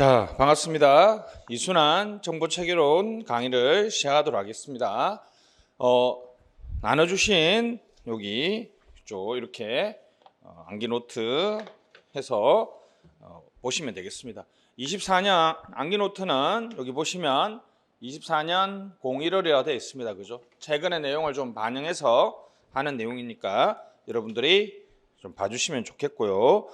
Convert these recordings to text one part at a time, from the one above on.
자, 반갑습니다. 이순환 정보체계론 강의를 시작하도록 하겠습니다. 나눠주신 여기 쪽 이렇게 암기 노트 해서 보시면 되겠습니다. 24년 암기 노트는 여기 보시면 24년 01월이라 되어 있습니다. 그죠? 최근의 내용을 좀 반영해서 하는 내용이니까 여러분들이 좀 봐주시면 좋겠고요.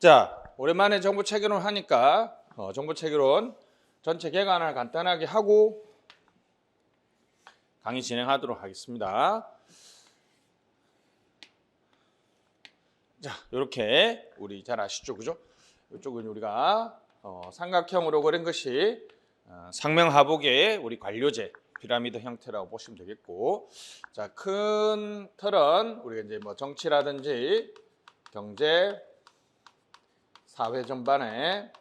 자, 오랜만에 정보체계론 하니까 정보체계론 전체 개관을 간단하게 하고 강의 진행하도록 하겠습니다. 자, 이렇게 우리 잘 아시죠, 그죠? 이쪽은 우리가 삼각형으로 그린 것이 상명하복의 우리 관료제 피라미드 형태라고 보시면 되겠고, 자, 큰 틀은 우리가 이제 뭐 정치라든지 경제, 사회 전반에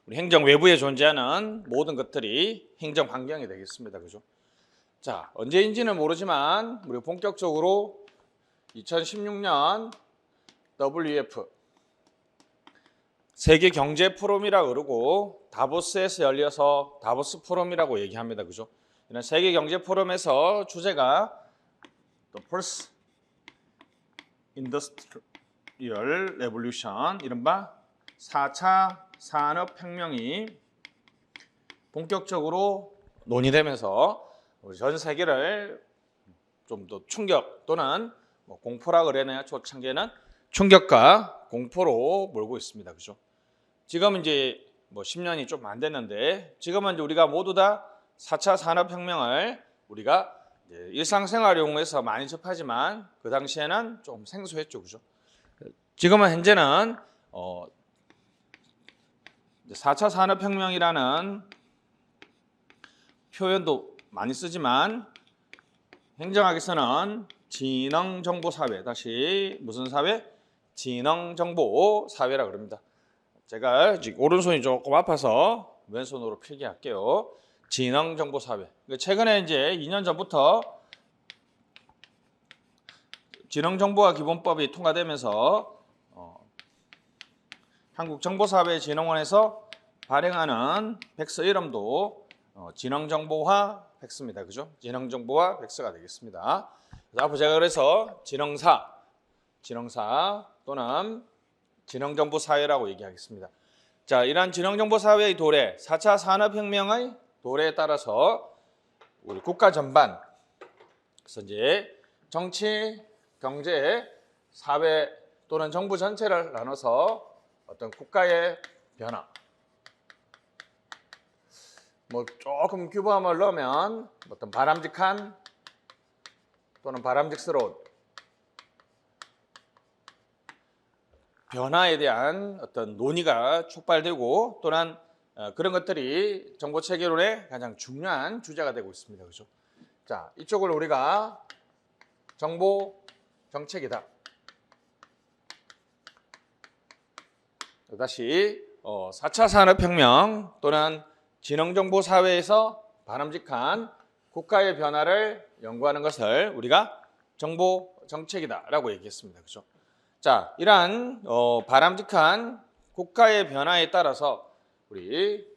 우리 행정 외부에 존재하는 모든 것들이 행정 환경이 되겠습니다. 그죠? 자, 언제인지는 모르지만 우리 본격적으로 2016년 WEF 세계 경제 포럼이라고 그러고 다보스에서 열려서 다보스 포럼이라고 얘기합니다. 그죠? 이런 세계 경제 포럼에서 주제가 The First Industrial Revolution, 이른바 4차 산업혁명이 본격적으로 논의되면서 우리 전 세계를 좀 더 충격 또는 공포라 그래야 초창기에는 충격과 공포로 몰고 있습니다. 그죠? 지금 이제 10년이 좀 안 됐는데 지금은 이제 우리가 모두 다 4차 산업혁명을 우리가 일상생활용에서 많이 접하지만 그 당시에는 좀 생소했죠. 그죠? 지금은 현재는 4차 산업혁명이라는 표현도 많이 쓰지만 행정학에서는 지능정보사회, 다시 무슨 사회? 지능정보사회라고 그럽니다. 제가 지금 오른손이 조금 아파서 왼손으로 필기할게요. 지능정보사회. 최근에 이제 2년 전부터 지능정보화 기본법이 통과되면서 한국정보사회진흥원에서 발행하는 백서 이름도 지능정보화 백서입니다. 그죠? 지능정보화 백서가 되겠습니다. 앞으로 제가 그래서 지능사 또는 지능정보사회라고 얘기하겠습니다. 자, 이러한 지능정보사회의 도래, 4차 산업혁명의 도래에 따라서 우리 국가 전반, 그래서 이제 정치, 경제, 사회 또는 정부 전체를 나눠서 어떤 국가의 변화, 조금 규범을 넣으면 어떤 바람직한 또는 바람직스러운 변화에 대한 어떤 논의가 촉발되고 또는 그런 것들이 정보체계론의 가장 중요한 주제가 되고 있습니다. 그죠? 자, 이쪽을 우리가 정보 정책이다. 다시 4차 산업혁명 또는 지능정보사회에서 바람직한 국가의 변화를 연구하는 것을 우리가 정보정책이다라고 얘기했습니다. 그죠? 자, 이러한 바람직한 국가의 변화에 따라서 우리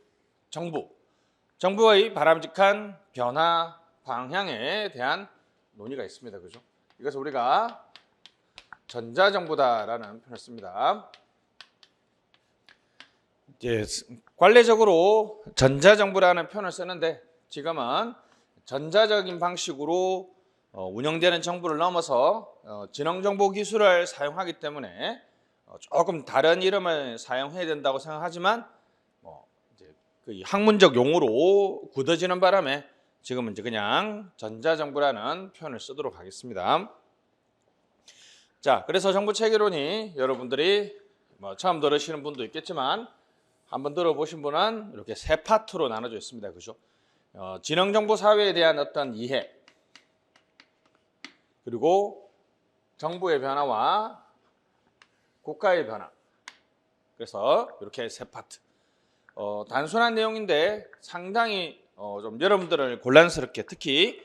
정부의 바람직한 변화 방향에 대한 논의가 있습니다. 그죠? 이것을 우리가 전자정부다라는 표현을 씁니다. 관례적으로 전자정부라는 표현을 쓰는데 지금은 전자적인 방식으로 운영되는 정부를 넘어서 지능정보기술을 사용하기 때문에 조금 다른 이름을 사용해야 된다고 생각하지만 이제 그 학문적 용어로 굳어지는 바람에 지금은 이제 그냥 전자정부라는 표현을 쓰도록 하겠습니다. 자, 그래서 정보체계론이 여러분들이 처음 들으시는 분도 있겠지만 한번 들어보신 분은 이렇게 세 파트로 나눠져 있습니다. 그죠? 지능정보사회에 대한 어떤 이해, 그리고 정부의 변화와 국가의 변화. 그래서 이렇게 세 파트. 단순한 내용인데 상당히 좀 여러분들을 곤란스럽게, 특히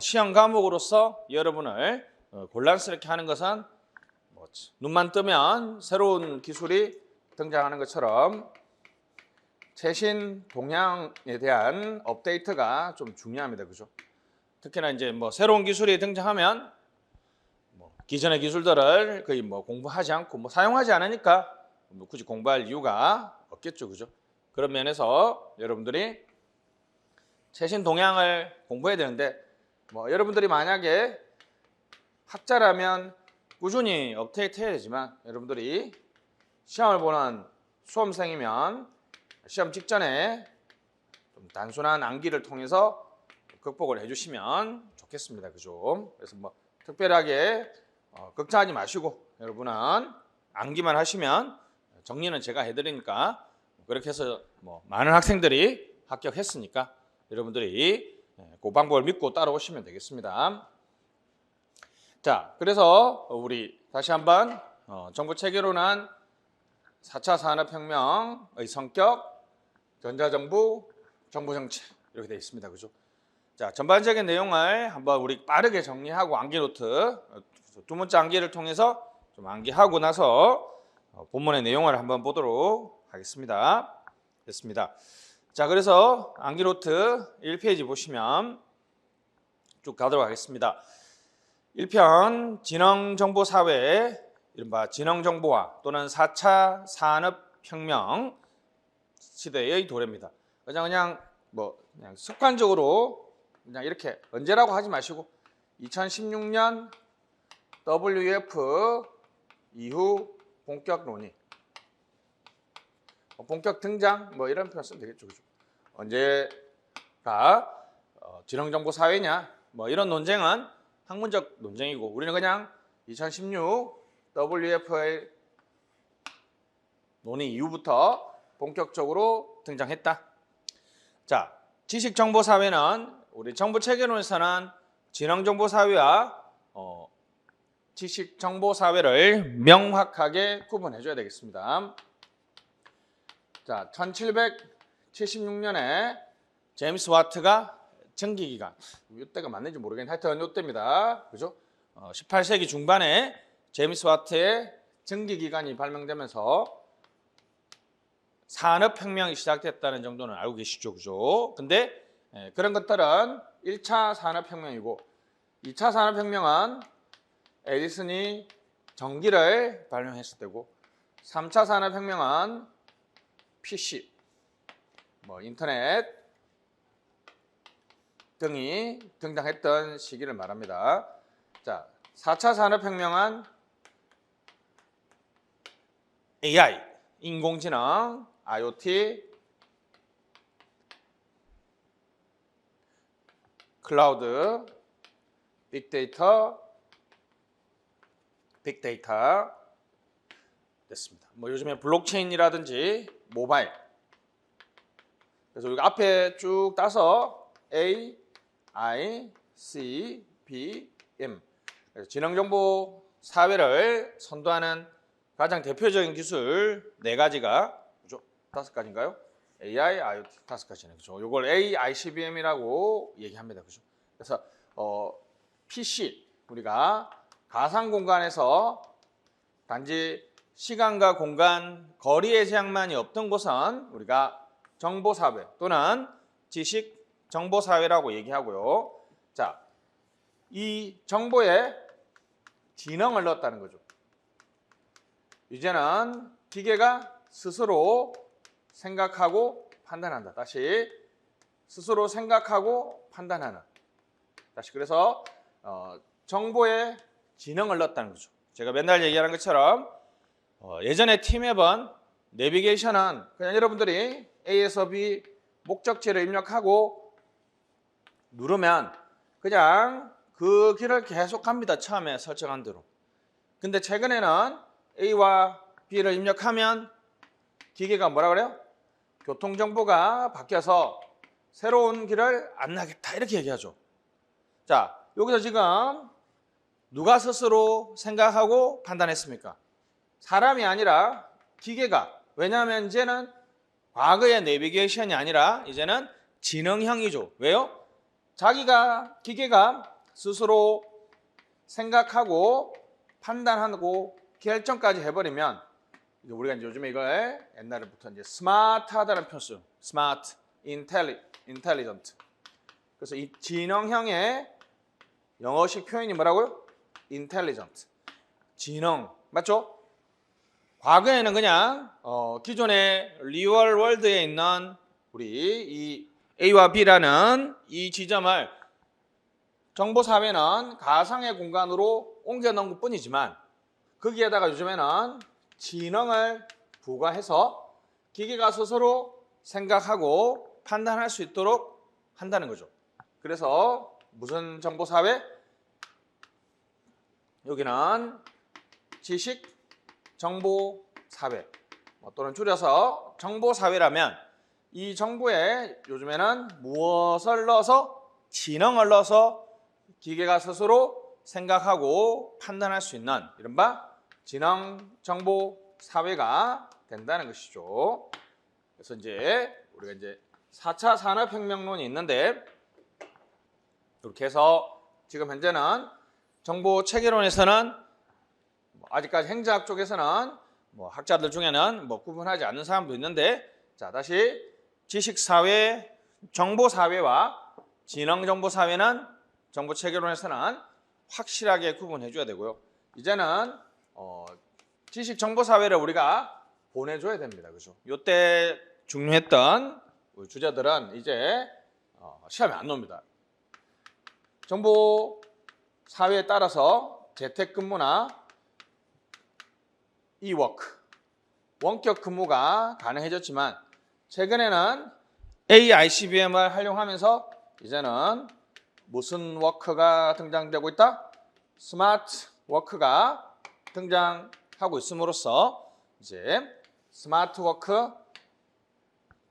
시험 과목으로서 여러분을 곤란스럽게 하는 것은 눈만 뜨면 새로운 기술이 등장하는 것처럼 최신 동향에 대한 업데이트가 좀 중요합니다. 그죠? 특히나 이제 뭐 새로운 기술이 등장하면 뭐 기존의 기술들을 거의 뭐 공부하지 않고 뭐 사용하지 않으니까 뭐 굳이 공부할 이유가 없겠죠. 그죠? 그런 면에서 여러분들이 최신 동향을 공부해야 되는데 뭐 여러분들이 만약에 학자라면 꾸준히 업데이트 해야 되지만 여러분들이 시험을 보는 수험생이면 시험 직전에 좀 단순한 암기를 통해서 극복을 해주시면 좋겠습니다. 그죠? 그래서 뭐 특별하게 걱정하지 마시고 여러분은 암기만 하시면 정리는 제가 해드리니까 그렇게 해서 뭐 많은 학생들이 합격했으니까 여러분들이 그 방법을 믿고 따라오시면 되겠습니다. 자, 그래서 우리 다시 한번 정부 체계론은 4차 산업혁명의 성격, 전자정부, 정부 정책 이렇게 되어 있습니다. 그죠? 자, 전반적인 내용을 한번 우리 빠르게 정리하고 암기 노트 두 번째 암기를 통해서 좀 암기하고 나서 본문의 내용을 한번 보도록 하겠습니다. 됐습니다. 자, 그래서 암기 노트 1페이지 보시면 쭉 가도록 하겠습니다. 1편 진흥정보사회 이른바 진흥정보화 또는 4차 산업혁명 시대의 도래입니다. 그냥 습관적으로 그냥 이렇게 언제라고 하지 마시고 2016년 WF 이후 본격 논의, 본격 등장 뭐 이런 표현 쓰면 되겠죠. 그죠? 언제가 진흥정보사회냐 뭐 이런 논쟁은 학문적 논쟁이고 우리는 그냥 2016 WF의 논의 이후부터 본격적으로 등장했다. 자, 지식정보사회는 우리 정부 체계론에서는 진흥정보사회와 지식정보사회를 명확하게 구분해줘야 되겠습니다. 자, 1776년에 제임스 와트가 전기기관, 이때가 맞는지 모르겠는데 하여튼 이때입니다. 그죠? 18세기 중반에 제임스 와트의 전기기관이 발명되면서 산업혁명이 시작됐다는 정도는 알고 계시죠? 그죠? 근데 그런 것들은 1차 산업혁명이고 2차 산업혁명은 에디슨이 전기를 발명했을 때고 3차 산업혁명은 PC, 뭐 인터넷 등이 등장했던 시기를 말합니다. 자, 4차 산업혁명은 AI, 인공지능, IoT, 클라우드, 빅데이터 됐습니다. 뭐 요즘에 블록체인이라든지 모바일. 그래서 여기 앞에 쭉 따서 A, I, C, B, M. 진흥정보 사회를 선도하는 가장 대표적인 기술 4가지가 그죠? 5가지인가요? AI, IoT 5가지네. 그죠? 요걸 A, ICBM이라고 얘기합니다. 그죠? 그래서 PC 우리가 가상 공간에서 단지 시간과 공간, 거리의 제약만이 없던 곳은 우리가 정보사회 또는 지식정보사회라고 얘기하고요. 자, 이 정보에 지능을 넣었다는 거죠. 이제는 기계가 스스로 생각하고 판단한다. 다시 스스로 생각하고 판단하는. 다시 그래서 정보에 지능을 넣었다는 거죠. 제가 맨날 얘기하는 것처럼 예전에 T맵은 내비게이션은 그냥 여러분들이 A에서 B 목적지를 입력하고 누르면 그냥 그 길을 계속 갑니다. 처음에 설정한 대로. 근데 최근에는 A와 B를 입력하면 기계가 뭐라 그래요? 교통정보가 바뀌어서 새로운 길을 안내하겠다 이렇게 얘기하죠. 자, 여기서 지금 누가 스스로 생각하고 판단했습니까? 사람이 아니라 기계가. 왜냐하면 이제는 과거의 내비게이션이 아니라 이제는 지능형이죠. 왜요? 기계가 스스로 생각하고 판단하고 결정까지 해버리면 이제 우리가 이제 요즘에 이걸 옛날부터 이제 스마트하다는 표현 써요. 스마트, 인텔리전트. 그래서 이 지능형의 영어식 표현이 뭐라고요? 인텔리전트. 지능, 맞죠? 과거에는 그냥 기존의 리얼 월드에 있는 우리 이 A와 B라는 이 지점을 정보사회는 가상의 공간으로 옮겨놓은 것뿐이지만 거기에다가 요즘에는 지능을 부과해서 기계가 스스로 생각하고 판단할 수 있도록 한다는 거죠. 그래서 무슨 정보사회? 여기는 지식 정보사회 또는 줄여서 정보사회라면 이 정보에 요즘에는 무엇을 넣어서 지능을 넣어서 기계가 스스로 생각하고 판단할 수 있는 이른바 지능정보사회가 된다는 것이죠. 그래서 이제 우리가 이제 4차 산업혁명론이 있는데 이렇게 해서 지금 현재는 정보체계론에서는 아직까지 행정학 쪽에서는 학자들 중에는 구분하지 않는 사람도 있는데, 자 다시 지식사회, 정보사회와 지능정보사회는 정보체계론에서는 확실하게 구분해 줘야 되고요. 이제는 지식정보사회를 우리가 보내줘야 됩니다. 그죠? 이때 중요했던 주제들은 이제 시험에 안 나옵니다. 정보사회에 따라서 재택근무나 이워크, 원격 근무가 가능해졌지만 최근에는 AICBM을 활용하면서 이제는 무슨 워크가 등장되고 있다? 스마트 워크가 등장하고 있음으로써 이제 스마트 워크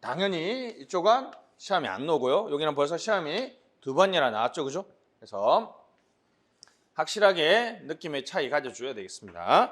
당연히 이쪽은 시험이 안 나오고요. 여기는 벌써 시험이 2번이나 나왔죠. 그죠? 그래서 확실하게 느낌의 차이 가져줘야 되겠습니다.